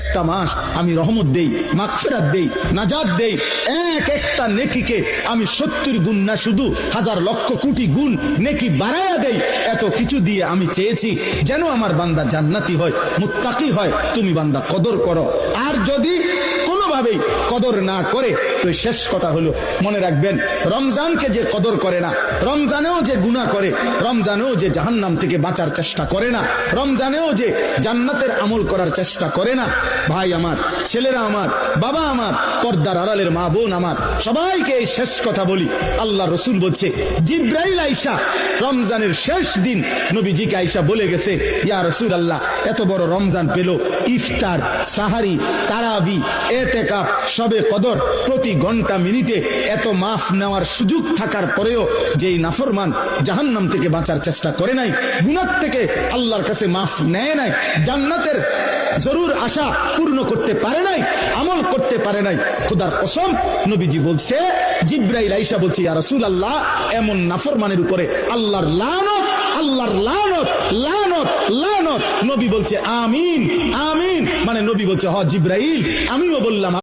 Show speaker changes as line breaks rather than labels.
একটা মাস আমি রহমত দেই, মাগফিরাত দেই, নাজাত দেই, এক একটা নেকিকে আমি 70 গুণ না শুধু হাজার লক্ষ কোটি গুণ নেকি বাড়ায়া দেই। এত কিছু দিয়ে আমি চেয়েছি যেন আমার বান্দা জান্নাতি হয়, মুত্তাকি হয়। তুমি বান্দা কদর করো। আর যদি কোনোভাবেই কদর না করে তো শেষ কথা হলো, মনে রাখবেন রমজানকে যে কদর করে না, রমজানেও যে গুনাহ করে, রমজানেও যে জাহান্নাম থেকে বাঁচার চেষ্টা করে না, রমজানেও যে জান্নাতের আমল করার চেষ্টা করে না, ভাই আমার, ছেলেরা আমার, বাবা আমার, পর্দার আড়ালের মা বোন আমার, সবাইকে এই শেষ কথা বলি। আল্লাহ রসুল বলছে, জিব্রাইল আইসা রমজানের শেষ দিন নবীজিকে আইসা বলে গেছে, ইয়া রাসূলুল্লাহ, এত বড় রমজান পেল, ইফতার, সাহারি, তারাবি, এতেকাফ, শবে কদর, প্রতি ঘন্টা মিনিটে এত মাফ নেওয়ার সুযোগ থাকার পরেও যেই নাফরমান জাহান্নাম থেকে বাঁচার চেষ্টা করে নাই, গুনাহ থেকে আল্লাহর কাছে মাফ নেয় নাই, জান্নাতের জরুর আশা পূর্ণ করতে পারে নাই, আমল করতে পারে নাই, খোদার কসম নবীজি বলছে, জিব্রাইল আইসা বলছে, ইয়া রাসূলুল্লাহ, এমন নাফরমানের উপরে আল্লাহর লানত, আল্লাহর লানত, লানত, লানত। নবী বলছে আমিন, আমিন। মানে নবী বলছে, হ জিব্রাইল, আমিও বললাম